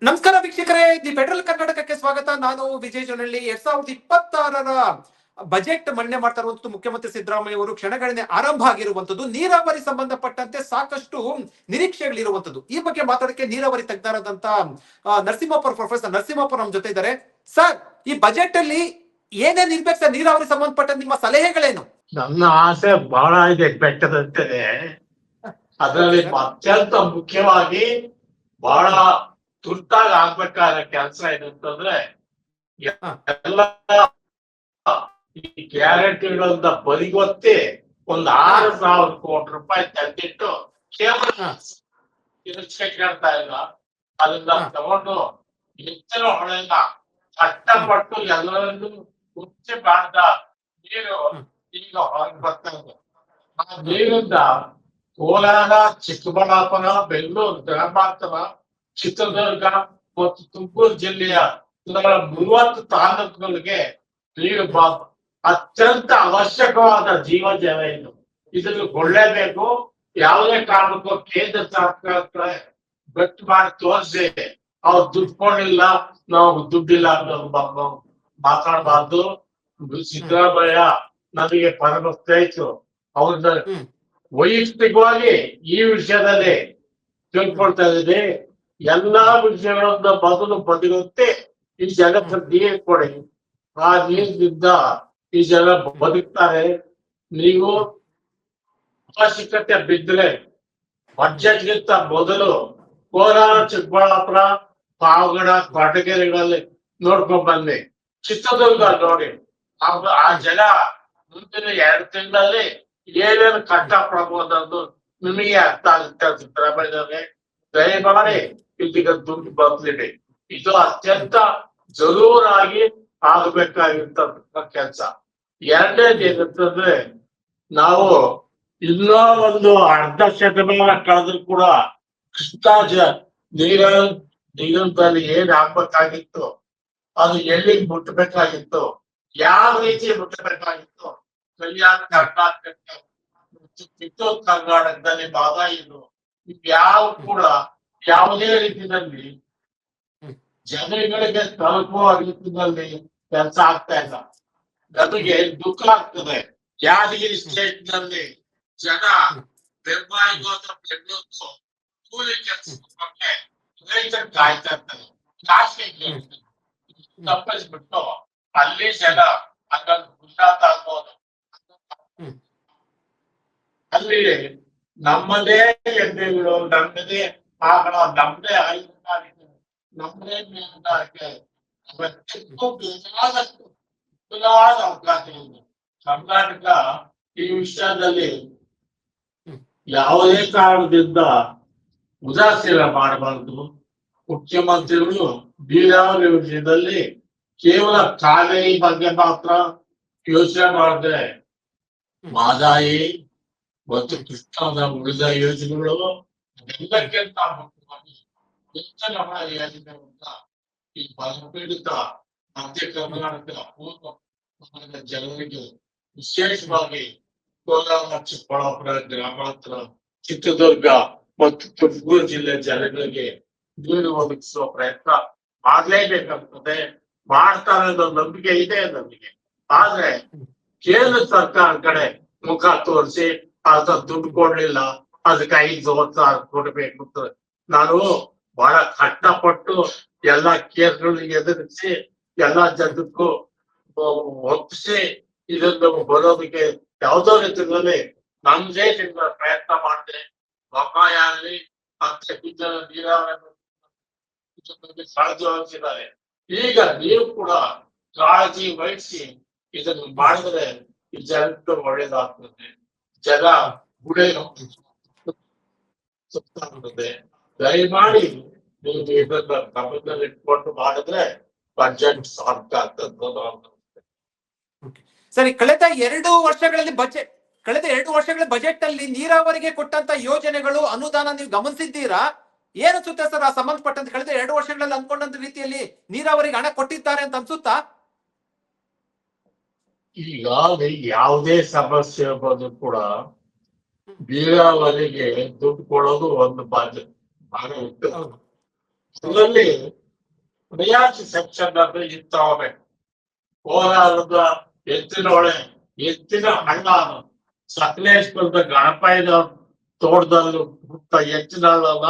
ನಮಸ್ಕಾರ ವೀಕ್ಷಕರೇ, the federal ಕರ್ನಾಟಕಕ್ಕೆ ಸ್ವಾಗತ. ನಾನು ವಿಜಯ್ ಜೊನಳ್ಳಿ. 2026ರ ಬಜೆಟ್ ಮಂಡನೆ ಮಾಡ್ತಾ ಇರುವಂತದ್ದು ಮುಖ್ಯಮಂತ್ರಿ ಸಿದ್ದರಾಮಯ್ಯ ಅವರು ಕ್ಷಣಗಣನೆ ಆರಂಭ ಆಗಿರುವಂತದ್ದು. ನೀರಾವರಿ ಸಂಬಂಧಪಟ್ಟಂತೆ ಸಾಕಷ್ಟು ನಿರೀಕ್ಷೆಗಳಿರುವಂತದ್ದು. ಈ ಬಗ್ಗೆ ಮಾತಾಡಕ್ಕೆ ನೀರಾವರಿ ತಜ್ಞರಾದಂತ ಪ್ರೊಫೆಸರ್ ನರಸಿಂಹಪ್ಪ ನಮ್ಮ ಜೊತೆ ಇದ್ದಾರೆ. ಸರ್, ಈ ಬಜೆಟ್ ಅಲ್ಲಿ ಏನೇನ್ ಇರ್ಬೇಕು ಸರ್? ನೀರಾವರಿ ಸಂಬಂಧಪಟ್ಟ ನಿಮ್ಮ ಸಲಹೆಗಳೇನು? ನನ್ನ ಆಸೆ ಬಹಳ ಇದೆ, ಬೆಟ್ಟದಂತೆ. ಅದರಲ್ಲಿ ಅತ್ಯಂತ ಮುಖ್ಯವಾಗಿ ಬಹಳ ತುರ್ತಾಗಿ ಆಗ್ಬೇಕಾದ ಕೆಲಸ ಏನಂತಂದ್ರೆ ಎಲ್ಲ ಈ ಗ್ಯಾರಂಟಿಗಳನ್ನ ಬದಿಗೊತ್ತಿ ಒಂದು 6,000 ಕೋಟಿ ರೂಪಾಯಿ ತಂದಿಟ್ಟು ಕೇವಲ ಕೇಳ್ತಾ ಇಲ್ಲ. ಅದನ್ನ ತಗೊಂಡು ಹೆಚ್ಚಿನ ಹೊಳೆನ ಕಷ್ಟಪಟ್ಟು ಎಲ್ಲರನ್ನೂ ಮುಚ್ಚಿ ಮಾಡಿದ ನೀರು ಈಗ ಹೊರಗೆ ಬರ್ತಾ ಇದೆ. ಆ ನೀರಿಂದ ಕೋಲಾರ, ಚಿಕ್ಕಬಳ್ಳಾಪುರ, ಬೆಂಗಳೂರು ಗ್ರಾಮಾಂತರ, ಚಿತ್ರದುರ್ಗ ಮತ್ತು ತುಮಕೂರು ಜಿಲ್ಲೆಯ 30 ತಾಲೂಕುಗಳಿಗೆ ನೀರು ಅತ್ಯಂತ ಅವಶ್ಯಕವಾದ ಜೀವಜಲ ಇದು. ಇದನ್ನು ಕೊಳ್ಳೇಬೇಕು. ಯಾವುದೇ ಕಾರಣಕ್ಕೂ ಕೇಂದ್ರ ಸರ್ಕಾರ ಗಟ್ಟಿ ಮಾಡಿ ತೋರಿಸಿ ಅವ್ರು ದುಡ್ಡು ಕೊಂಡಿಲ್ಲ, ನಾವು ದುಡ್ಡಿಲ್ಲ ಅನ್ನೋ ಮಾತಾಡಬಾರ್ದು. ಸಿದ್ದರಾಮಯ್ಯ ನನಗೆ ಪರಮ ಸ್ನೇಹಿತರು. ಅವ್ರನ್ನ ವೈಯಕ್ತಿಕವಾಗಿ ಈ ವಿಷಯದಲ್ಲಿ ತಿಳ್ಕೊಳ್ತಾ ಇದ್ದೀನಿ. ಎಲ್ಲಾ ವಿಷಯಗಳನ್ನ ಮೊದಲು ಬದಿಗೊತ್ತಿ ಈ ಜಗತ್ತ ನೀರು ಕೊಡಿ. ಆ ನೀರಿನಿಂದ ಈ ಜನ ಬದುಕ್ತಾರೆ. ನೀವು ಅವಶ್ಯಕತೆ ಬಿದ್ದರೆ ಬಜೆಟ್ಗಿಂತ ಮೊದಲು ಕೋಲಾರ, ಚಿಕ್ಕಬಳ್ಳಾಪುರ, ಪಾವಗಡ, ಕೊರಟಗೆರೆಗಳಲ್ಲಿ ನೋಡ್ಕೊಂಡ್ ಬನ್ನಿ. ಚಿತ್ರದುರ್ಗ ನೋಡಿ. ಆ ಜನ ಮುಂದಿನ 2 ತಿಂಗಳಲ್ಲಿ ಏನೇನು ಕಷ್ಟ ಪಡ್ಬೋದು ನಿಮಗೆ ಅರ್ಥ ಆಗುತ್ತೆ. ಸಿದ್ದರಾಮಯ್ಯ ದಯಮಾಡಿ ಇಲ್ಲಿಗೆ ದುಡ್ಡು ಬರ್ಲಿದೆ. ಇದು ಅತ್ಯಂತ ಜರೂರಾಗಿ ಆಗಬೇಕಾಗಿರ್ತಕ್ಕಂಥ ಕೆಲಸ. ಎರಡನೇದು ಏನಂತಂದ್ರೆ, ನಾವು ಇನ್ನೂ ಒಂದು ಅರ್ಧ ಶತಮಾನ ಕಳೆದ್ರು ಕೂಡ ಕೃಷ್ಣಾ ನೀರಲ್ಲಿ ಏನ್ ಆಗ್ಬೇಕಾಗಿತ್ತು ಅದು ಎಲ್ಲಿಗೆ ಮುಟ್ಟಬೇಕಾಗಿತ್ತು, ಯಾವ ರೀತಿ ಮುಟ್ಟಬೇಕಾಗಿತ್ತು, ಕಲ್ಯಾಣ ಕರ್ನಾಟಕ ಕಿತ್ತೂರು ಕರ್ನಾಟಕದಲ್ಲಿ ಭಾಗ ಇದು ಯಾವ ಕೂಡ ಯಾವುದೇ ರೀತಿಯಲ್ಲಿ ಜನಗಳಿಗೆ ತಲುಪುವ ರೀತಿಯಲ್ಲಿ ಕೆಲಸ ಆಗ್ತಾ ಇಲ್ಲ. ನಮಗೆ ದುಃಖ ಆಗ್ತದೆ. ಯಾದಗಿರಿ ಸ್ಟೇಟ್ ನಲ್ಲಿ ಜನ ಬೆಂಗಳೂರು ಕೂಲಿ ಕೆಲಸಕ್ಕೆ ರೈತರು ಕಾಯ್ತಾ ಇರ್ತಾರೆ. ತಪ್ಪಿಸ್ಬಿಟ್ಟು ಅಲ್ಲಿ ಜನ ಹಂಗಾಗಿ ಗುಜರಾತ್ ಆಗ್ಬೋದು, ಅಲ್ಲಿ ನಮ್ಮದೇ ಎಣ್ಣೆಗಳು, ನಮ್ಮದೇ ಆಗಳ, ನಮ್ಮದೇ ಹೈನುಗಾರಿಕೆ, ನಮ್ಮದೇ ಮೀನುಗಾರಿಕೆ ಬೇಕಾದಷ್ಟು ವಿಪುಲವಾದ ಅವಕಾಶ ಇದೆ. ಕರ್ನಾಟಕ ಈ ವಿಷಯದಲ್ಲಿ ಯಾವುದೇ ಕಾರಣದಿಂದ ಉದಾಸೀನ ಮಾಡಬಾರದು. ಮುಖ್ಯಮಂತ್ರಿಗಳು ನೀರಾವರಿ ವಿಷಯದಲ್ಲಿ ಕೇವಲ ಕಾವೇರಿ ಬಗ್ಗೆ ಮಾತ್ರ ಯೋಚನೆ ಮಾಡಿದ್ರೆ ಮಹದಾಯಿ ಮತ್ತು ಕೃಷ್ಣದ ಉಳಿದ ಯೋಜನೆಗಳು ಎಲ್ಲಕ್ಕಿಂತ ಮುಖ್ಯವಾಗಿ ಹೆಚ್ಚಿನ ಯೋಜನೆಗಳಿಂದ ಈ ಬರಪೀಡಿತ ಮಧ್ಯ ಕರ್ನಾಟಕ ಪೂರ್ವ ಜನರಿಗೆ, ವಿಶೇಷವಾಗಿ ಕೋಲಾರ, ಚಿಕ್ಕಬಳ್ಳಾಪುರ, ಗ್ರಾಮಾಂತರ, ಚಿತ್ರದುರ್ಗ ಮತ್ತು ತುಮಕೂರು ಜಿಲ್ಲೆ ಜನಗಳಿಗೆ ನೀರು ಒದಗಿಸುವ ಪ್ರಯತ್ನ ಮಾಡ್ಲೇಬೇಕಾಗ್ತದೆ. ಮಾಡ್ತಾರೆ ಅನ್ನೋ ನಂಬಿಕೆ ಇದೆ ನಮಗೆ. ಆದ್ರೆ ಕೇಂದ್ರ ಸರ್ಕಾರ ಕಡೆ ಮುಖ ತೋರಿಸಿ ಅದ ದುಡ್ಡು ಕೊಡ್ಲಿಲ್ಲ, ಅದಕ್ಕೆ 5,000 ಕೊಡ್ಬೇಕು ಅಂತ ನಾನು ಬಹಳ ಕಷ್ಟಪಟ್ಟು ಎಲ್ಲಾ ಕೇಸ್ಗಳಿಗೆ ಎದುರಿಸಿ ಎಲ್ಲಾ ಜನಕ್ಕೂ ಒಪ್ಪಿಸಿ ಇದನ್ನು ಬರೋದಕ್ಕೆ ಯಾವ್ದೋ ರೀತಿಯಲ್ಲಿ ನಮ್ದೇ ಪ್ರಯತ್ನ ಮಾಡಿದೆ. ಬೊಮ್ಮಾಯಿ ಆಗಲಿ ಮತ್ತೆ ನೀರಾವರಿ ಕಾಳಜಿ ವಹಿಸಿದ್ದಾರೆ. ಈಗ ನೀವು ಕೂಡ ಕಾಳಜಿ ವಹಿಸಿ ಇದನ್ನು ಮಾಡಿದ್ರೆ ಈ ಜನಕ್ಕೆ ಒಳ್ಳೇದಾಗ್ತದೆ. ಜನ ಗುಡೆ ಸುತ್ತಾಗ್ತದೆ. ದಯಮಾಡಿ ನೀವು ಇದನ್ನ ಗಮನದಲ್ಲಿ ಇಟ್ಕೊಂಡು ಮಾಡಿದ್ರೆ ಬಜೆಟ್ ಸಾರ್ಥ ಆಗ್ತದೆ. ಸರಿ, ಕಳೆದ 2 ವರ್ಷಗಳ ಬಜೆಟ್ ಅಲ್ಲಿ ನೀರಾವರಿಗೆ ಕೊಟ್ಟಂತ ಯೋಜನೆಗಳು, ಅನುದಾನ ನೀವು ಗಮನಿಸಿದ್ದೀರಾ? ಏನು ಅನ್ಸುತ್ತೆ ಸರ್ ಆ ಸಂಬಂಧಪಟ್ಟಂತೆ? ಕಳೆದ 2 ವರ್ಷಗಳಲ್ಲಿ ಅನ್ಕೊಂಡಂತ ರೀತಿಯಲ್ಲಿ ನೀರಾವರಿಗೆ ಹಣ ಕೊಟ್ಟಿದ್ದಾರೆ ಅಂತ ಅನ್ಸುತ್ತಾ? ಈಗ ಯಾವುದೇ ಸಮಸ್ಯೆ ಬಂದು ಕೂಡ ನೀರಾವರಿಗೆ ದುಡ್ಡು ಕೊಡೋದು ಒಂದು ಭಾಗ ಇತ್ತು. ಅದರಲ್ಲಿ ರಿಯಾಯಿತಿ ಸೆಕ್ಷನ್ ಅಂದ್ರೆ ಇರ್ತವೆ. ಕೋಲಾರದ ಎತ್ತಿನೊಳೆ, ಎತ್ತಿನ ಹಳ್ಳ, ಸಕಲೇಶ್ಪುರದ ಗಣಪಯ್ಯನ ತೋಟದಲ್ಲಿ ಹುಟ್ಟ ಎತ್ತಿನಲ್ಲ.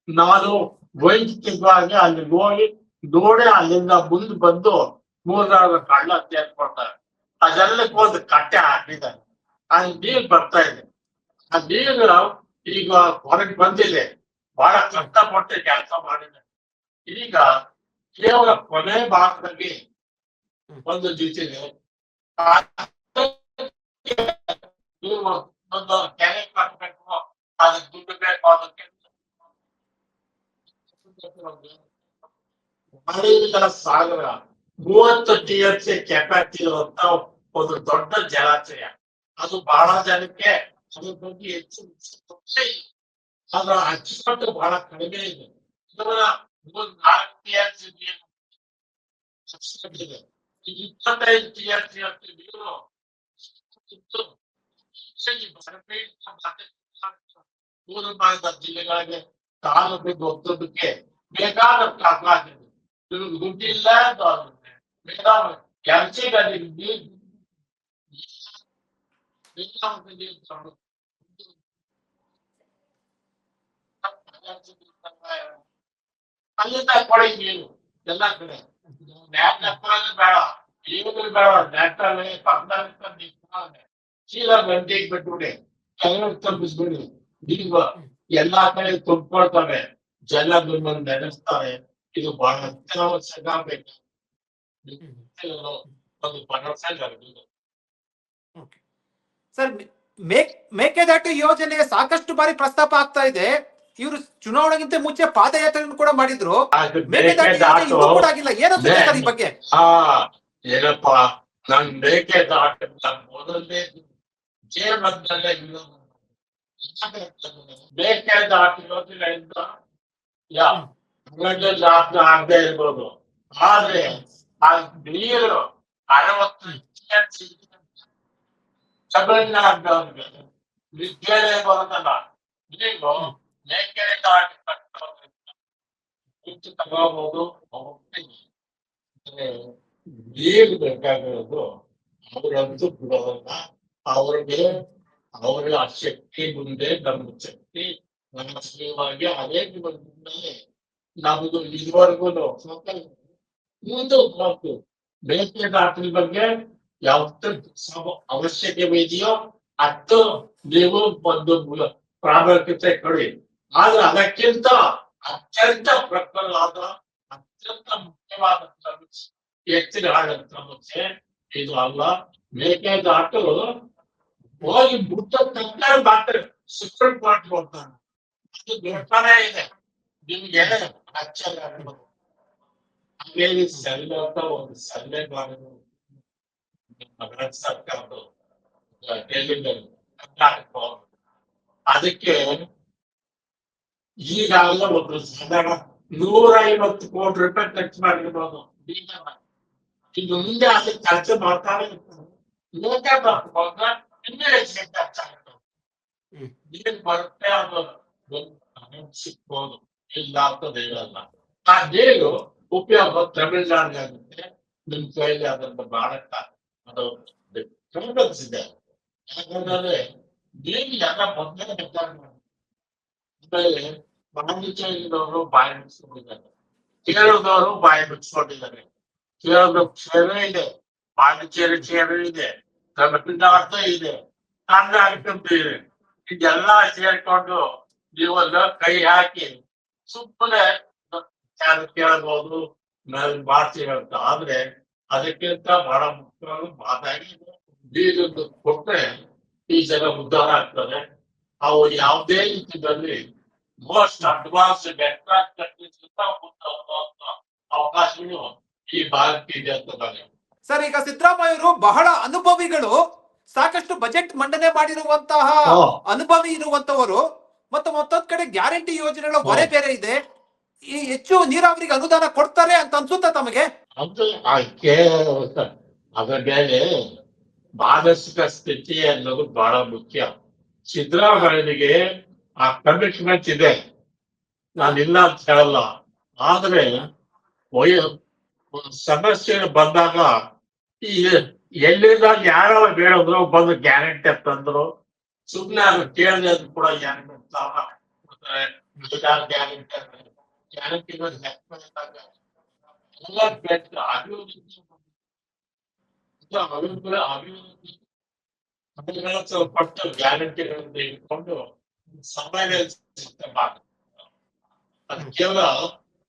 ನಾನು ವೈಯಕ್ತಿಕವಾಗಿ ಅಲ್ಲಿ ಹೋಗಿ ನೋಡಿ ಅಲ್ಲಿಂದ ಮುಂದೆ ಬಂದು 3-4 ಹಳ್ಳ ಸೇರ್ಕೊಡ್ತಾರೆ. ಅದೆಲ್ಲಕ್ಕೆ ಒಂದು ಕಟ್ಟೆ ಹಾಕಿದ್ದಾರೆ. ಅಲ್ಲಿ ನೀರು ಬರ್ತಾ ಇದೆ. ಆ ನೀರು ಈಗ ಹೊರಗೆ ಬಂದಿದೆ. ಬಹಳ ಕಷ್ಟಪಟ್ಟು ಕೆಲಸ ಮಾಡಿದೆ. ಈಗ ಕೇವಲ ಕೊನೆ ಭಾಗದಲ್ಲಿ ಒಂದು ನಿಂತಿದೆ. ಒಂದು ಕೆರೆ ಕಟ್ಟಬೇಕು, ಅದಕ್ಕೆ ದುಡ್ಡು ಬೇಕು. ಅದಕ್ಕೆ ಸಾಗರ 30 TMC ಕೆಪಾಸಿಟಿ ಇರುವಂತ ಒಂದು ದೊಡ್ಡ ಜಲಾಶಯ. ಅದು ಬಹಳ ಜನಕ್ಕೆ ಅದ್ರ ಬಗ್ಗೆ ಹೆಚ್ಚು ಅದರ ಅಚ್ಚುಕಟ್ಟು ಬಹಳ ಕಡಿಮೆ ಇದೆ. ಇದರ 4 TMC ನೀರು ಇದೆ. 25 TMC ಅಷ್ಟು ನೀರು ಮೂರು ಭಾಗದ ಜಿಲ್ಲೆಗಳಿಗೆ ತಾಲೂಕು ಒತ್ತೋದಕ್ಕೆ ಬೇಕಾದಷ್ಟು ಅವಕಾಶ ಇದೆ. ಇವ್ರಿಗೆ ದುಡ್ಡಿಲ್ಲ ಬೇಕಾದ ಕೆಲಸದಲ್ಲಿ ಅಲ್ಲಿಂದ ಕೊಡಿ ನೀರು ಎಲ್ಲ ಕಡೆ. ಬೇಡ, ಈಗಲೂ ಬೇಡ. ನ್ಯಾಷನಲ್ ಪಕ್ಕದಲ್ಲಿ ಸೀದಾ ಗಂಟೆಗೆ ಬಿಟ್ಬಿಡಿ, ತಪ್ಪಿಸ್ಬಿಡಿ. ಈಗ ಎಲ್ಲಾ ಕಡೆ ತುಂಬಿಕೊಳ್ತವೆ, ಜನ ನಿಮ್ಮನ್ನು ನೆನೆಸ್ತಾರೆ. ಇದು ಬಹಳ ಅತ್ಯವಶ್ಯಕ ಬೇಕು. ಒಂದು ಭರವಸೆ ಜರುಗಿದೆ. ಸರ್, ಮೇಕೆದಾಟು ಯೋಜನೆ ಸಾಕಷ್ಟು ಬಾರಿ ಪ್ರಸ್ತಾಪ ಆಗ್ತಾ ಇದೆ. ಇವರು ಚುನಾವಣೆಗಿಂತ ಮುಂಚೆ ಪಾದಯಾತ್ರೆಯನ್ನು ಕೂಡ ಮಾಡಿದ್ರು. ಮೇಕೆದಾಟು ಕೂಡ ಆಗಿಲ್ಲ. ಏನಂತ ಸರ್ ಈ ಬಗ್ಗೆ? ಏನಪ್ಪಾ, ನನ್ ಮೇಕೆದಾಟು ಮೊದಲನೇ ಜೀವನದಲ್ಲೇ ಮೇಕೆದಾಟು ಯೋಜನೆಯಿಂದ ಜಾಸ್ತಿ ಆಗದೆ ಇರ್ಬೋದು. ಆದ್ರೆ ಆ ನೀರು 60 ತಮಿಳ್ನಾಡಿನವ್ರಿಗೆ ವಿದ್ಯಾಲಯ ಬರುತ್ತಲ್ಲ, ನೀವು ಮೇಕೆದಾಟು ಕಟ್ಟೋದ್ರಿಂದ ತಗೋಬಹುದು. ನೀರು ಬೇಕಾಗಿರೋದು ಅವರಂತೂ ಬಿಡೋದಲ್ಲ. ಅವ್ರಿಗೆ ಅವರ ಶಕ್ತಿ ಮುಂದೆ ನಮ್ಮ ಶಕ್ತಿ ನಮ್ಮ ಸಲುವಾಗಿ ಅದೇ ಬಂದ್ಮೇಲೆ ನಮ್ದು ಇದುವರೆಗೂ ಮುಂದೆ ಹೋಗ್ತು. ಮೇಕೆದಾಟಿನ ಬಗ್ಗೆ ಯಾವತ್ತು ಅವಶ್ಯಕತೆ ಇದೆಯೋ ಅಷ್ಟು ನೀವು ಒಂದು ಪ್ರಾಮುಖ್ಯತೆ ಕೊಡಿ. ಆದ್ರೆ ಅದಕ್ಕಿಂತ ಅತ್ಯಂತ ಪ್ರಬಲವಾದ, ಅತ್ಯಂತ ಮುಖ್ಯವಾದ ಸಮಸ್ಯೆ ಎತ್ತಿನ ಆಡಳಿತ ಸಮಸ್ಯೆ ಇದು ಅಲ್ಲ. ಮೇಕೆದಾಟು ಹೋಗಿ ಮುಟ್ಟ ತನಕ ಮಾತ್ರ ಸುಪ್ರೀಂ ಕೋರ್ಟ್ ಹೋಗ್ತಾನೆ. ಅದು ದೊಡ್ಡನೇ ಇದೆ. ನಿಮ್ಗೆ ಆಶ್ಚರ್ಯ ಆಗ್ಬೋದು. ಹಾಗಾಗಿ ಸಲ್ಲೆ ಅಂತ ಒಂದು ಸಲ್ಲೆ ಮಾಡೋದು ಸರ್ಕಾರದ್ದು ಅದಕ್ಕೆ ಈಗಾಗಲೇ ಒಂದು ಸಾಧಾರಣ 150 ಕೋಟಿ ರೂಪಾಯಿ ಖರ್ಚು ಮಾಡಿರ್ಬೋದು. ಈಗ ಮುಂದೆ ಅದಕ್ಕೆ ಖರ್ಚು ಮಾಡ್ತಾರೆ ಇರ್ತಾರೆ. ಇನ್ನೂ ಹೆಚ್ಚಿಗೆ ಖರ್ಚಾಗುತ್ತೆ. ನೀರು ಬರುತ್ತೆ, ಅದು ಸಿಗ್ಬೋದು, ಇಲ್ಲ ಅಂತ ಹೇಳಲ್ಲ. ಆ ನೀರು ಉಪಯೋಗ ತಮಿಳ್ನಾಡಿಗೆ ಆಗುತ್ತೆ. ನಿಮ್ ಕೈಲಿ ಅದನ್ನು ಮಾಡಕ್ಕ ಅದು ಇದೆ. ಯಾಕಂದ್ರೆ ನೀರು ಎಲ್ಲ ಮೊದಲೇ ಆಮೇಲೆ ಪಾಂಡಿಚೇರಿದವರು ಬಾಯಿ ಮುಚ್ಕೊಂಡಿದ್ದಾರೆ, ಕೇರಳದವರು ಬಾಯಿ ಮುಚ್ಕೊಂಡಿದ್ದಾರೆ. ಕೇರಳದ ಕ್ಷೇತ್ರ ಇದೆ, ಪಾಂಡಿಚೇರಿ ಕ್ಷೇತ್ರ ಇದೆ, ತಮಿಳ್ನಾಡು ಇದೆ, ಕರ್ನಾಟಕ ಇದೆ. ಇದೆಲ್ಲ ಸೇರ್ಕೊಂಡು ನೀವಲ್ಲ ಕೈ ಹಾಕಿ ಸುಮ್ಮನೆ ಕೇಳಬಹುದು, ಮಾಡ್ತೀವಿ ಅಂತ. ಆದ್ರೆ ಅದಕ್ಕಿಂತ ಬಹಳ ಮುಖ್ಯವಾದ ಮಾತಾಗಿ ನೀರನ್ನು ಕೊಟ್ರೆ ಈ ಜನ ಉದ್ಧಾರ ಆಗ್ತದೆ. ಅವು ಯಾವುದೇ ರೀತಿಯಲ್ಲಿ ಮೋಸ್ಟ್ ಅಡ್ವಾನ್ಸ್ ಅವಕಾಶಗಳು ಈ ಭಾಗಕ್ಕಿದೆ ಅಂತ ನಾನು. ಸರ್, ಈಗ ಸಿದ್ದರಾಮಯ್ಯರು ಬಹಳ ಅನುಭವಿಗಳು, ಸಾಕಷ್ಟು ಬಜೆಟ್ ಮಂಡನೆ ಮಾಡಿರುವಂತಹ ಅನುಭವಿ ಇರುವಂತವರು, ಮತ್ತು ಮತ್ತೊಂದ್ ಕಡೆ ಗ್ಯಾರಂಟಿ ಯೋಜನೆಗಳ ಹೊರೆ ಬೇರೆ ಇದೆ. ಈ ಹೆಚ್ಚು ನೀರಾವರಿಗೆ ಅನುದಾನ ಕೊಡ್ತಾರೆ ಅಂತ ಅನ್ಸುತ್ತಾ ತಮಗೆ? ಅದರ ಮೇಲೆ ಮಾನಸಿಕ ಸ್ಥಿತಿ ಅನ್ನೋದು ಬಹಳ ಮುಖ್ಯ. ಸಿದ್ದರಾಮಯ್ಯನಿಗೆ ಆ ಕಮಿಟ್ಮೆಂಟ್ ಇದೆ, ನಾನಿಲ್ಲ ಅಂತ ಹೇಳಲ್ಲ. ಆದ್ರೆ ವಯ ಸಮಸ್ಯೆ ಬಂದಾಗ ಈ ಎಲ್ಲಿಂದ ಯಾರೋ ಹೇಳಿದ್ರು ಬಂದು ಗ್ಯಾರಂಟಿ ತಂದ್ರು. ಸುಮ್ನೆ ಅದು ಕೇಳಿದ್ರೆ ಅದು ಕೂಡ ಗ್ಯಾರಂಟಿ ಗ್ಯಾರಂಟಿ ಎಲ್ಲ ಅಭಿವೃದ್ಧಿ ಪಟ್ಟು ಗ್ಯಾರಂಟಿಗಳನ್ನು ಇಟ್ಕೊಂಡು ಸಮಯ ಅದು ಕೇವಲ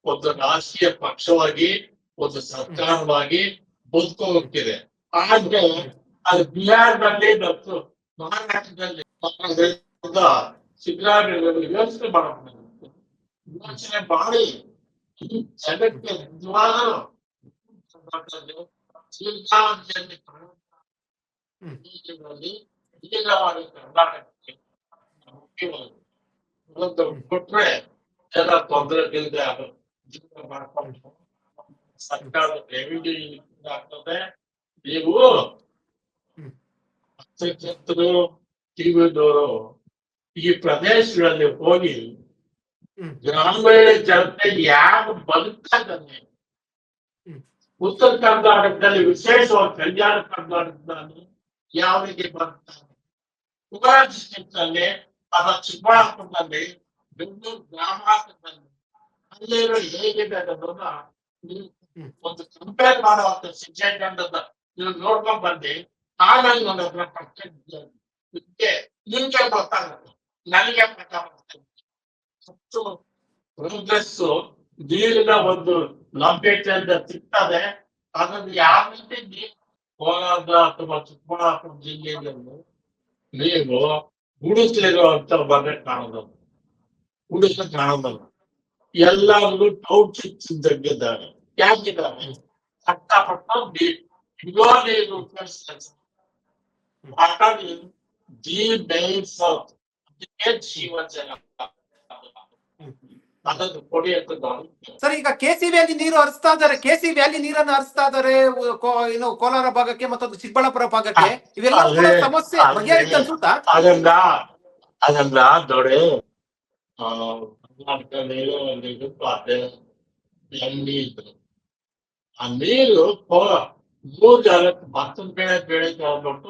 ಒಂದು ರಾಷ್ಟ್ರೀಯ ಪಕ್ಷವಾಗಿ ಒಂದು ಸರ್ಕಾರವಾಗಿ ಬದುಕೋ ಹೋಗ್ತಿದೆ. ಆದ್ರೆ ಅದು ಬಿಹಾರದಲ್ಲಿ ಮತ್ತು ಮಹಾರಾಷ್ಟ್ರದಲ್ಲಿ ಸಿದ್ದರಾಮಯ್ಯ ಯೋಚನೆ ಮಾಡಬೇಕು. ಯೋಚನೆ ಮಾಡಿ ಜನಕ್ಕೆ ನಿಜವಾಗಲೂ ಕರ್ನಾಟಕಕ್ಕೆ ಮುಖ್ಯವಾಗಿ ಕೊಟ್ರೆ ಜನ ತೊಂದರೆಗಳಿದೆ ಮಾಡ್ಕೊಂಡು ಸರ್ಕಾರದ ರೆವಿನ್ಯೂ ಆಗ್ತದೆ. ನೀವು ಪತ್ರಕರ್ತರು ಟಿವಿದವರು ಈ ಪ್ರದೇಶಗಳಲ್ಲಿ ಹೋಗಿ ಗ್ರಾಮೀಣ ಜನತೆ ಯಾರು ಬದುಕ್ತಾನೆ ಉತ್ತರ ಕರ್ನಾಟಕದಲ್ಲಿ ವಿಶೇಷವಾಗಿ ಕಲ್ಯಾಣ ಕರ್ನಾಟಕದಲ್ಲಿ ಯಾವ ರೀತಿ ಬರ್ತಾರೆ ಕುಮಾರ ಡಿಸ್ಟ್ರಿಕ್ಟ್ ನಲ್ಲಿ ಅಥವಾ ಚಿಕ್ಕಬಳ್ಳಾಪುರದಲ್ಲಿ ಬೆಂಗಳೂರು ಗ್ರಾಮಾಂತರದಲ್ಲಿ ಅಲ್ಲಿರೋ ಹೇಗಿದೆ ಅನ್ನೋದನ್ನ ಒಂದು ಕಂಪೇರ್ ಮಾಡುವಂತ ಸಿಚುವೇಶನ್ ನೀವು ನೋಡ್ಕೊಂಡ್ ಬಂದು ಆಮೇಲೆ ನನ್ನ ಹತ್ರ ನಿಮ್ಗೆ ಗೊತ್ತಾಗುತ್ತೆ, ನನಗೆ ಪ್ರೋಗ್ರೆಸ್ ನೀರಿನ ಒಂದು ಲಭ್ಯತೆಯಿಂದ ಸಿಗ್ತದೆ. ಅದನ್ನು ಯಾವ ರೀತಿ ಕೋಲಾರ ಅಥವಾ ಚಿಕ್ಕಬಳ್ಳಾಪುರ ಜಿಲ್ಲೆಯಲ್ಲಿ ನೀವು ಗುಡಿಸಲಿರುವಂತ ಬಗ್ಗೆ ಕಾಣೋದು, ಗುಡಿಸಲು ಕಾಣೋದಲ್ಲ. ಎಲ್ಲರೂ ಟೌನ್ಶಿಪ್ಸ್ ತೆಗೆದಿದ್ದಾರೆ. ಯಾಕಿದ್ದಾರೆ? ಕಷ್ಟಪಟ್ಟು ನೀರು ಜೀವ ಜನ ಅದನ್ನು ಕೊಡಿ ಅಂತ. ಸರ್, ಈಗ ಕೆಸಿ ವ್ಯಾಲಿ ನೀರು ಹರಿಸ್ತಾ ಇದಾರೆ, ಕೆಸಿ ವ್ಯಾಲಿ ನೀರನ್ನು ಹರಿಸ್ತಾ ಇದಾರೆ ಏನು ಕೋಲಾರ ಭಾಗಕ್ಕೆ ಮತ್ತೊಂದು ಚಿಕ್ಕಬಳ್ಳಾಪುರ ಭಾಗಕ್ಕೆ. ಇವೆಲ್ಲ ಕೂಡ ಸಮಸ್ಯೆ ಬಗೆಹರಿತ ಅನ್ಸುತ್ತಾ? ಅದನ್ನ ನೋಡಿ ಕರ್ನಾಟಕ ನೀರು ಆ ನೀರು 3 ಜನಕ್ಕೆ ಭತ್ತದ ಬೆಳೆ ತಗೊಂಡ್ಬಿಟ್ಟು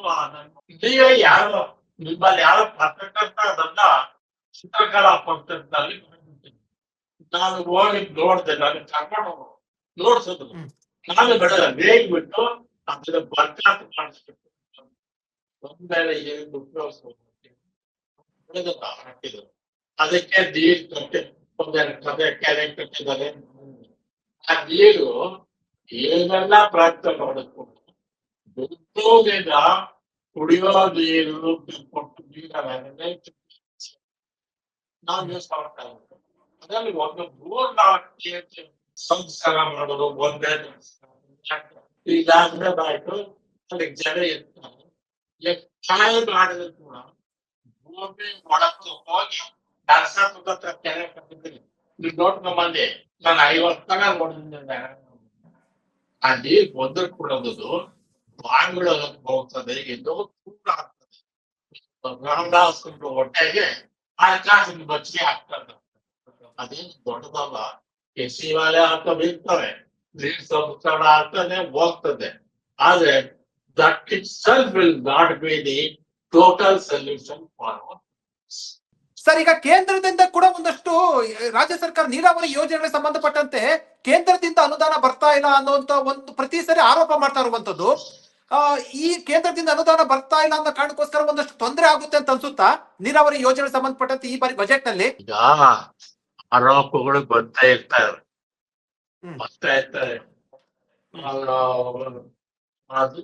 ನೀವೇ ಯಾರು ನಿಮ್ಮಲ್ಲಿ ಯಾರೋ ಪತ್ರಕರ್ತ ಅದನ್ನ ಚಿತ್ರಕಲಾ ಪತ್ರದಲ್ಲಿ ನಾನು ಹೋಗಿ ನೋಡ್ದೆ, ನಾನು ಕರ್ಕೊಂಡು ನೋಡ್ಸಿದ್ರು. ನಾನು ಬೇಯ್ಬಿಟ್ಟು ಅದನ್ನ ಬರ್ಕಾತ ಮಾಡಿಸ್ಬಿಟ್ಟು ಒಂದ್ಮೇಲೆ ಏನು ಹಾಕಿದ್ರು. ಅದಕ್ಕೆ ನೀರು ಕಟ್ಟಿ ಒಂದೆರಡು ಕೆರೆ ಕಟ್ಟಿದ್ದಾರೆ. ಆ ನೀರು ಏನೆಲ್ಲ ಪ್ರಯತ್ನ ಮಾಡಬೇಕು, ಬೆಂಗಳೂರಿನ ಕುಡಿಯೋ ನೀರು ಕೊಟ್ಟು ನೀರನ್ನೇ ನಾವು ಯೂಸ್ ಮಾಡ್ತಾ ಇದ್ದೀವಿ. ಅದರಲ್ಲಿ ಒಂದು 3-4 ಸಂಸ್ಕಾರ ಮಾಡೋದು ಒಂದೇ ಇದಾದ್ರೆ ಆಯ್ತು. ಅದಕ್ಕೆ ಜನ ಇರ್ತಾರೆ. ಚಾಯ ಮಾಡಿದ್ರು ಕೂಡ ಭೂಮಿ ಒಳಕ್ಕೆ ಹೋಗಿ ನರಸಾಪುರ ಕೆರೆ ಕಟ್ಟಿದ್ದೀನಿ. ನೀವು ನೋಡ್ಕೊಂಬಂದಿ, ನಾನು 50 ನೋಡಿದ್ದೆ. ಆ ನೀರ್ ಬಂದ್ರೆ ಕೊಡೋದು ಬಾಯಿಗಳೊಳಗೆ ಹೋಗ್ತದೆ, ಎಲ್ಲೋ ಕೂಡ ಆಗ್ತದೆ. ರಾಮದಾಸರು ಹೊಟ್ಟೆಗೆ ಆಕಾಶದ ಬಚ್ಚಿಗೆ ಆಗ್ತದೆ. ಅದೇನು ದೊಡ್ಡದಲ್ಲ. ಕೆಸಿ ವಾಲೆ ಹಾಕೋದು ಇರ್ತವೆ, ನೀರ್ ಸಂಸ್ಕರಣ ಆಗ್ತದೆ, ಹೋಗ್ತದೆ. ಆದ್ರೆ that it self will not be the total solution for. Sir, ಈಗ ಕೇಂದ್ರದಿಂದ ಕೂಡ ಒಂದಷ್ಟು ರಾಜ್ಯ ಸರ್ಕಾರ ನೀರಾವರಿ ಯೋಜನೆಗಳಿಗೆ ಸಂಬಂಧಪಟ್ಟಂತೆ ಕೇಂದ್ರದಿಂದ ಅನುದಾನ ಬರ್ತಾ ಇಲ್ಲ ಅನ್ನುವಂತ ಒಂದು ಪ್ರತಿ ಸರಿ ಆರೋಪ ಮಾಡ್ತಾ ಇರುವಂತದ್ದು. ಈ ಕೇಂದ್ರದಿಂದ ಅನುದಾನ ಬರ್ತಾ ಇಲ್ಲ ಅನ್ನೋ ಕಾರಣಕ್ಕೋಸ್ಕರ ಒಂದಷ್ಟು ತೊಂದರೆ ಆಗುತ್ತೆ ಅಂತ ಅನ್ಸುತ್ತಾ ನೀರಾವರಿ ಯೋಜನೆ ಸಂಬಂಧಪಟ್ಟಂತೆ ಈ ಬಾರಿ ಬಜೆಟ್ ನಲ್ಲಿ? ಈಗ ಆರೋಪಗಳು ಬರ್ತಾ ಇರ್ತಾರೆ. ಅದು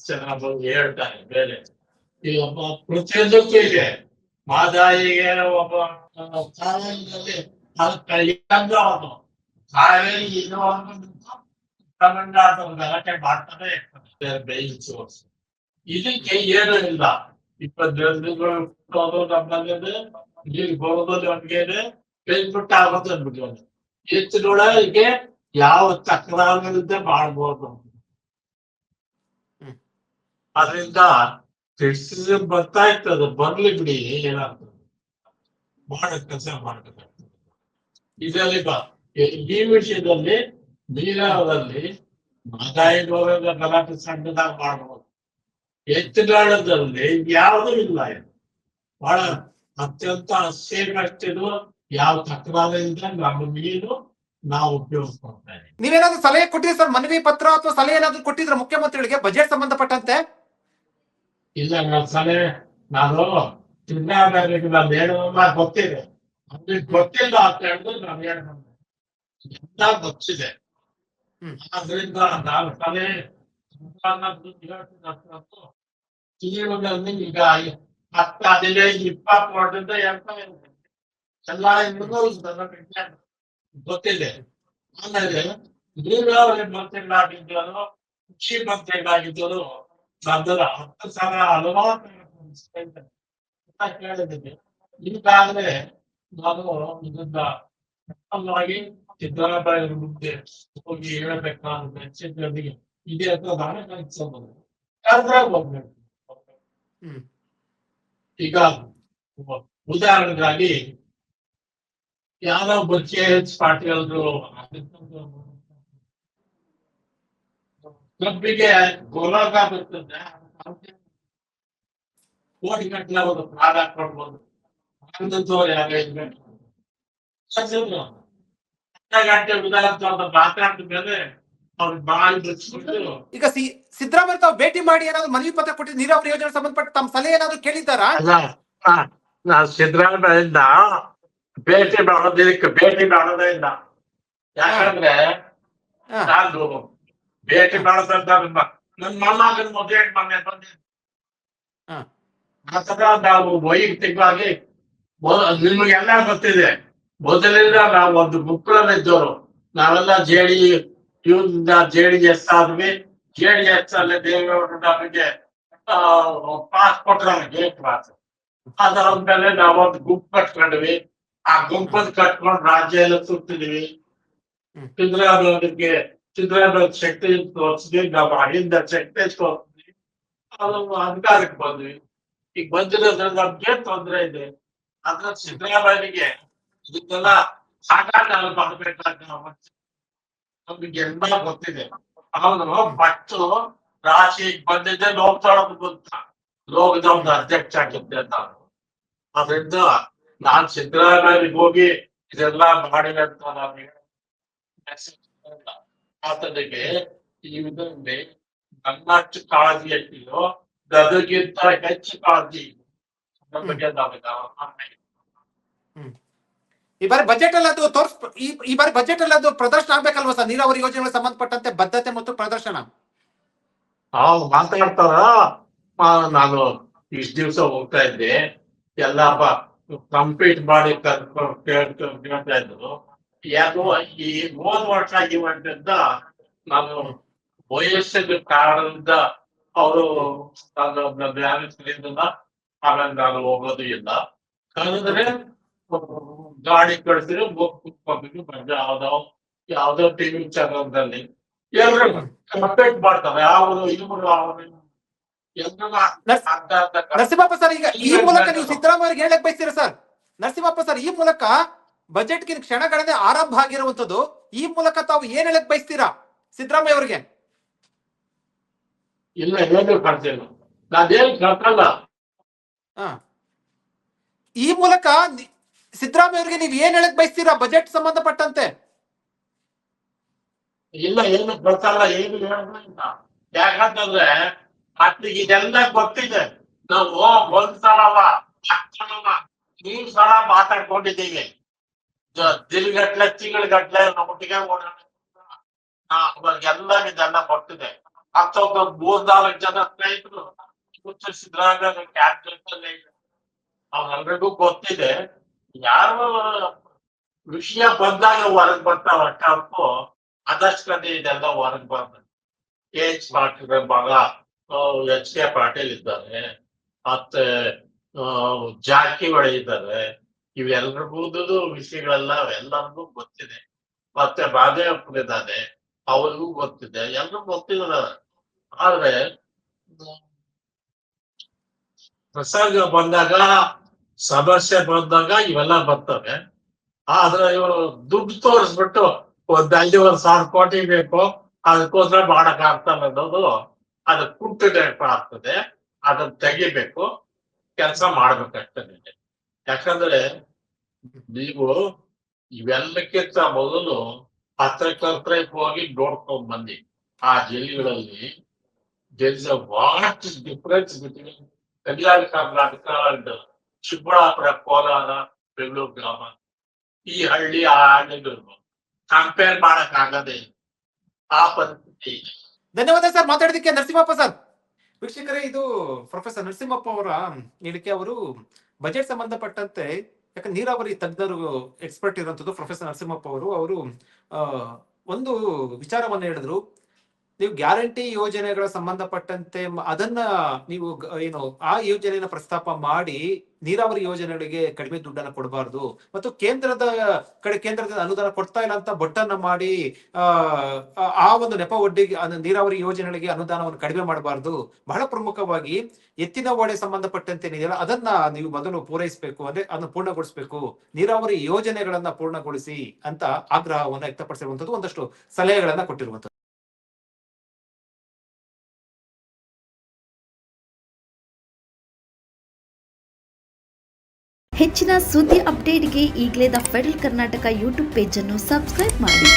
ಚೆನ್ನಾಗಿ ಹೇಳ್ತಾರೆ ಬೇರೆ. ಈಗ ಪ್ರತಿಯೊಂದಕ್ಕೂ ಇದೆ. ಮಾದಾಯಿಗೆ ಒಬ್ಬ ಕಾವೇರಿಯಲ್ಲಿ ಕಾವೇರಿ ಇದು ತಮಿಳ್ನಾಡು ಗಲಾಟೆ ಮಾಡ್ತಾನೆ ಇರ್ತದೆ. ಇದಕ್ಕೆ ಏನೂ ಇಲ್ಲ. 22 ನಮ್ಮಲ್ಲಿದೆ, ನೀರು ಬರೋದು ನಮ್ಗೆ ಇದೆ, ಬೇಯ್ಬಿಟ್ಟು ಆಗೋದು ಅಂದ್ಬಿಟ್ಟು ಹೆಚ್ಚಿನೊಳಗೆ ಯಾವ ತಕರಾರುಗಳಿಂದ ಮಾಡ್ಬೋದು. ಅದರಿಂದ ಕ್ರಿಟಿಸಿಸಮ್ ಬರ್ತಾ ಇರ್ತದೆ, ಬರ್ಲಿ ಬಿಡಿ, ಏನಾಗ್ತದೆ ಮಾಡೋ ಕೆಲಸ ಮಾಡ್ಬೇಕಾಗ್ತದೆ. ಇದರಲ್ಲಿ ಈ ವಿಷಯದಲ್ಲಿ ನೀರಾವರಲ್ಲಿ ಆದಾಯ ಗಲಾಟೆ ಸಣ್ಣದಾಗ ಮಾಡಬಹುದು. ಎತ್ತುಗಾಳದಲ್ಲಿ ಯಾವುದೂ ಇಲ್ಲ. ಇದು ಬಹಳ ಅತ್ಯಂತ ಸೇಫ್ ಅಷ್ಟಿದು. ಯಾವ ತಕರಾರಿಲ್ಲ. ನಮ್ಮ ನೀರು ನಾವು ಉಪಯೋಗಿಸ್ಕೊಳ್ತಾ ಇದ್ದೀವಿ. ನೀವೇನಾದ್ರೂ ಸಲಹೆ ಕೊಟ್ಟಿದ್ರೆ ಸರ್, ಮನವಿ ಪತ್ರ ಅಥವಾ ಸಲಹೆ ಏನಾದ್ರು ಕೊಟ್ಟಿದ್ರೆ ಮುಖ್ಯಮಂತ್ರಿಗಳಿಗೆ ಬಜೆಟ್ ಸಂಬಂಧಪಟ್ಟಂತೆ? ಇಲ್ಲ, ನನ್ನ ಸಲಹೆ ನಾನು ಚಿನ್ನಾರಿಗೆ ನಾನು ಹೇಳೋಲ್ಲ ಗೊತ್ತಿದೆ. ಅವ್ರಿಗೆ ಗೊತ್ತಿಲ್ಲ ಅಂತ ಹೇಳಿದ್ರೆ ನಾನು ಹೇಳೋಣ ಎಲ್ಲ ಗೊತ್ತಿದೆ. ಆದ್ರಿಂದ ನಾನು ಸಲಹೆ ಈಗ 10, 15, 20 ವರ್ಷದಿಂದ ಹೇಳ್ತಾ ಇದ್ದೀನಿ. ಎಲ್ಲ ಗೊತ್ತಿದೆ. ಆಮೇಲೆ ನೀರಾವರಿ ಮಂತ್ರಿಗಳಾಗಿದ್ದರು, ಕೃಷಿ ಮಂತ್ರಿಗಳಾಗಿದ್ದರು, ಅದರ 10 ಸಾವಿರ ಹಲವಾರು ಕೇಳಿದ್ದೀನಿ. ಈಗಾಗಲೇ ನಾನು ಇದನ್ನ ಸಿದ್ದರಾಮಯ್ಯ ಮುಂದೆ ಹೋಗಿ ಹೇಳಬೇಕಾದ್ರೆ ಇದೇ ಅಂತ ನಾನೇ ಕಲಿಸಬಹುದು. ಹೋಗ್ಬೇಕು. ಈಗ ಉದಾಹರಣೆಗಾಗಿ ಯಾರೋ KH ಪಾಟೀಲ್ರು ಕಬ್ಬಿಗೆ ಗೋಲಾಗ ಬರ್ತದೆ, ಕೋಟಿಗಟ್ಟಲೆ ಒಂದು ಪ್ರಾಡಕ್ಟ್ ಕೊಡ್ಬೋದು. ಗಂಟೆ ವಿಧಾನಸೌಧ ಮಾತಾಡಿದ ಮೇಲೆ ಅವ್ರಿಗೆ ಬಾಯಿ ಬಿಚ್ಚಿಬಿಟ್ಟು. ಈಗ ಸಿದ್ದರಾಮಯ್ಯ ತಾವು ಭೇಟಿ ಮಾಡಿ ಏನಾದ್ರು ಮನವಿ ಪತ್ರ ಕೊಟ್ಟಿದ್ದು ನೀರಾವರಿ ಯೋಜನೆ ಸಂಬಂಧಪಟ್ಟ ತಮ್ಮ ಸಲಹೆ ಏನಾದ್ರು ಕೇಳಿದ್ದಾರಾ? ನಾನು ಸಿದ್ದರಾಮಯ್ಯಿಂದ ಭೇಟಿ ಮಾಡೋದೇ ಇಲ್ಲ. ಯಾಕಂದ್ರೆ ನಾನು ಭೇಟಿ ಮಾಡೋದಂತ ನನ್ನ ಮೊಮ್ಮಗನ ಮದುವೆ ಮನೆ ಬಂದಿದ್ದೆ. ಆತರ ನಾವು ವೈಯಕ್ತಿಕವಾಗಿ ನಿಮ್ಗೆಲ್ಲ ಗೊತ್ತಿದೆ. ಮೊದಲಿಂದ ನಾವು ಒಂದು ಮುಕ್ಕಳಲ್ಲಿದ್ದವರು. ನಾವೆಲ್ಲ JDS ಆದ್ವಿ. JDS ಅಲ್ಲಿ ದೇವೇಗೌಡರು ನಮಗೆ ಪಾಸ್ ಕೊಟ್ರ, ಗೇಟ್ ಪಾಸ್. ಅದಾದ್ಮೇಲೆ ನಾವೊಂದು ಗುಂಪು ಕಟ್ಕೊಂಡ್ವಿ. ಆ ಗುಂಪನ್ನು ಕಟ್ಕೊಂಡು ರಾಜ್ಯ ಎಲ್ಲ ಸುತ್ತಿದ್ವಿ. ಸಿದ್ದರಾಮಯ್ಯ ಶಕ್ತಿ ತೋರಿಸಿದ್ವಿ. ನಾವು ಅಹಿಂದ ಶಕ್ತಿ ತೋರಿಸಿದ್ವಿ. ಅದು ಅಧಿಕಾರಕ್ಕೆ ಬಂದ್ವಿ. ಈಗ ಬಂದಿರೋದ್ರಿಂದ ನಮ್ಗೆ ತೊಂದರೆ ಇದೆ. ಅದ್ರ ಸಿದ್ದರಾಮಯ್ಯನಿಗೆ ಇದಕ್ಕೆಲ್ಲ ಸಾಕಾಗ ಮಾಡ್ಬೇಕಾದ ನಮ್ಗೆಲ್ಲ ಗೊತ್ತಿದೆ. ಅವನು ಫಸ್ಟ್ ರಾಶಿಗೆ ಬಂದಿದ್ದೆ ಲೋಕದ ಒಂದು ಅಧ್ಯಕ್ಷ ಆಗಿದ್ದೆ ನಾನು. ಅದರಿಂದ ನಾನ್ ಸಿದ್ದರಾಮಯ್ಯನಿಗೆ ಹೋಗಿ ಇದೆಲ್ಲ ಮಾಡಿದೆ ಅಂತ ನಾನು ಆತನಿಗೆ ಈ ವಿಧದಲ್ಲಿ ನನ್ನಷ್ಟು ಕಾಳಜಿ ಎಷ್ಟಿದೋ ಅದಕ್ಕಿಂತ ಹೆಚ್ಚು ಕಾಳಜಿ ಬಗ್ಗೆ ಈ ಬಾರಿ ಬಜೆಟ್ ಅಲ್ಲಿ ಅದು ಈ ಬಾರಿ ಬಜೆಟ್ ಅಲ್ಲಿ ಅದು ಪ್ರದರ್ಶನ ಆಗ್ಬೇಕಲ್ವಾ ಸರ್? ನೀರಾವರಿ ಯೋಜನೆಗಳಿಗೆ ಸಂಬಂಧಪಟ್ಟಂತೆ ಬದ್ಧತೆ ಮತ್ತು ಪ್ರದರ್ಶನ ಮಾತಾಡ್ತಾರ. ನಾನು ಇಷ್ಟ ದಿವ್ಸ ಹೋಗ್ತಾ ಇದ್ದೆ. ಎಲ್ಲ ಕಂಪ್ಲೀಟ್ ಮಾಡಿ ಕೇಳ್ತಾ ಇದ್ರು. ಯಾಕೋ ಈ ಹೋದ ವರ್ಷ ಇವಂಟಿಂದ ನಾನು ವಯಸ್ಸಿನ ಕಾರಣದಿಂದ ಅವರು ಆಮೇಲೆ ನಾನು ಹೋಗೋದು ಇಲ್ಲ. ಕರೆದ್ರೆ ಗಾಡಿ ಕಳಿಸಿದ್ರೆ ಹೋಗ್ಬಿಟ್ಟು ಬಂದೆ. ಯಾವ್ದೋ ಟಿವಿ ಚಾನಲ್ದಲ್ಲಿ ಎಲ್ರು ಕಂಪ್ಲೇಂಟ್ ಮಾಡ್ತಾರೆ. ಅವರು ಇವರು ಅವರು ನರಸಿಂಹಪ್ಪ ಸರ್, ಈಗ ಈ ಮೂಲಕ ನೀವು ಸಿದ್ದರಾಮಯ್ಯ ಹೇಳಕ್ ಬಯಸ್ತೀರಾ ಸರ್? ನರಸಿಂಹಪ್ಪ ಸರ್, ಈ ಮೂಲಕ ಬಜೆಟ್ಗೆ ಕ್ಷಣಗಣನೆ ಆರಂಭ ಆಗಿರುವಂತದ್ದು, ಈ ಮೂಲಕ ತಾವು ಏನ್ ಹೇಳಕ್ ಬಯಸ್ತೀರಾ ಸಿದ್ದರಾಮಯ್ಯ ಅವರಿಗೆ? ಇಲ್ಲ, ಏನು ಕಳ್ಸಿಲ್ಲ. ನಾನೇನು ಕಳ್ಕಲ್ಲ. ಈ ಮೂಲಕ ಸಿದ್ದರಾಮಯ್ಯ ಅವರಿಗೆ ನೀವು ಏನ್ ಹೇಳಕ್ ಬಯಸ್ತೀರಾ ಬಜೆಟ್ ಸಂಬಂಧಪಟ್ಟಂತೆ? ಇಲ್ಲ, ಏನು ಗೊತ್ತಲ್ಲ, ಏನು ಹೇಳೋದಿಲ್ಲ. ಯಾಕಂತಂದ್ರೆ ಅತ್ತಿಗೆ ಇದೆಲ್ಲ ಗೊತ್ತಿದೆ. ನಾವು 1 ಸಲವ 10 ಸಲವ 3 ಸಲ ಮಾತಾಡ್ಕೊಂಡಿದ್ದೀವಿ. ದಿನಗಟ್ಲೆ ತಿಂಗಳಗಟ್ಲೆ ನಮ್ಮೊಟ್ಟಿಗೆ ಎಲ್ಲ ಇದೆಲ್ಲ ಗೊತ್ತಿದೆ. ಅಂತೊಂದು 3-4 ಜನ ಸ್ನೇಹಿತರು ಸಿದ್ದರಾಮಯ್ಯ ಕ್ಯಾಬಿನೆಟ್ ಅವ್ರೆಲ್ರಿಗೂ ಗೊತ್ತಿದೆ. ಯಾರು ವಿಷಯ ಬಂದಾಗ ಹೊರಗ್ ಬರ್ತಾವ ಹೊರತು ಅದಷ್ಟು ಇದೆಲ್ಲ ಹೊರಗ್ ಬರ್ತದೆ. KH ಪಾಟೀಲ್ ಮಗ HK ಪಾಟೀಲ್ ಇದ್ದಾರೆ, ಮತ್ತೆ ಜಾರಕಿಹೊಳಿ ಇದ್ದಾರೆ. ಇವೆಲ್ರಿಗೂ ವಿಷಯಗಳೆಲ್ಲ ಎಲ್ಲರಿಗೂ ಗೊತ್ತಿದೆ. ಮತ್ತೆ ಬಾದೇವಪ್ಪನ ಇದ್ದಾನೆ, ಅವ್ರಿಗೂ ಗೊತ್ತಿದೆ, ಎಲ್ರಿಗೂ ಗೊತ್ತಿದೆ. ಆದ್ರೆ ಪ್ರಸಂಗ ಬಂದಾಗ, ಸಮಸ್ಯೆ ಬಂದಾಗ ಇವೆಲ್ಲ ಬರ್ತವೆ. ಆದ್ರೆ ಇವರು ದುಡ್ಡು ತೋರಿಸ್ಬಿಟ್ಟು 5,500 ಕೋಟಿ ಬೇಕು ಅದಕ್ಕೋಸ್ಕರ ಮಾಡಕ್ ಆಗ್ತಲ್ಲ ಅನ್ನೋದು ಅದು ಕುಂಟು ಆಗ್ತದೆ. ಅದನ್ನ ತೆಗಿಬೇಕು, ಕೆಲಸ ಮಾಡ್ಬೇಕಷ್ಟೇ. ಯಾಕಂದ್ರೆ ನೀವು ಇವೆಲ್ಲಕ್ಕಿಂತ ಮೊದಲು ಪತ್ರಕರ್ತರೆ ಹೋಗಿ ನೋಡ್ಕೊಂಡ್ ಬಂದಿ ಆ ಜಿಲ್ಲೆಗಳಲ್ಲಿ there is a vast difference between Kalyana Karnataka and Chikkaballapur, Kolar, Bengaluru ಗ್ರಾಮ. ಈ ಹಳ್ಳಿ ಆ ಹಳ್ಳಿಗಳು ಕಂಪೇರ್ ಮಾಡಕ್ ಆಗದೆ ಆ ಪರಿಸ್ಥಿತಿ. ಧನ್ಯವಾದ ಸರ್ ಮಾತಾಡೋದಕ್ಕೆ ನರಸಿಂಹಪ್ಪ ಸರ್. ವೀಕ್ಷಕರೇ, ಇದು ಪ್ರೊಫೆಸರ್ ನರಸಿಂಹಪ್ಪ ಅವರ ಹೇಳಿಕೆ. ಅವರು ಬಜೆಟ್ ಸಂಬಂಧಪಟ್ಟಂತೆ, ಯಾಕಂದ್ರೆ ನೀರಾವರಿ ತಜ್ಞರು ಎಕ್ಸ್ಪರ್ಟ್ ಇರುವಂತದ್ದು ಪ್ರೊಫೆಸರ್ ನರಸಿಂಹಪ್ಪ ಅವರು ಒಂದು ವಿಚಾರವನ್ನ ಹೇಳಿದ್ರು. ನೀವು ಗ್ಯಾರಂಟಿ ಯೋಜನೆಗಳ ಸಂಬಂಧಪಟ್ಟಂತೆ ಅದನ್ನ ನೀವು ಏನು ಆ ಯೋಜನೆಯನ್ನ ಪ್ರಸ್ತಾಪ ಮಾಡಿ ನೀರಾವರಿ ಯೋಜನೆಗಳಿಗೆ ಕಡಿಮೆ ದುಡ್ಡನ್ನ ಕೊಡಬಾರ್ದು, ಮತ್ತು ಕೇಂದ್ರದ ಅನುದಾನ ಕೊಡ್ತಾ ಇಲ್ಲ ಅಂತ ಬೊಟ್ಟನ್ನ ಮಾಡಿ ಆ ಒಂದು ನೆಪ ಒಡ್ಡಿಗೆ ನೀರಾವರಿ ಯೋಜನೆಗಳಿಗೆ ಅನುದಾನವನ್ನು ಕಡಿಮೆ ಮಾಡಬಾರ್ದು. ಬಹಳ ಪ್ರಮುಖವಾಗಿ ಎತ್ತಿನ ಓಡೆ ಸಂಬಂಧಪಟ್ಟಂತೆ ಏನಿದೆಯಲ್ಲ ಅದನ್ನ ನೀವು ಮೊದಲು ಪೂರೈಸಬೇಕು, ಅಂದ್ರೆ ಅದನ್ನ ಪೂರ್ಣಗೊಳಿಸಬೇಕು, ನೀರಾವರಿ ಯೋಜನೆಗಳನ್ನ ಪೂರ್ಣಗೊಳಿಸಿ ಅಂತ ಆಗ್ರಹವನ್ನ ವ್ಯಕ್ತಪಡಿಸಿರುವಂತದ್ದು, ಒಂದಷ್ಟು ಸಲಹೆಗಳನ್ನ ಕೊಟ್ಟಿರುವಂತದ್ದು. ಹೆಚ್ಚಿನ ಸುದ್ದಿ ಅಪ್ಡೇಟ್ಗೆ ಈಗಲೇ the federal Karnataka YouTube page ಅನ್ನು ಸಬ್ಸ್ಕ್ರೈಬ್ ಮಾಡಿ.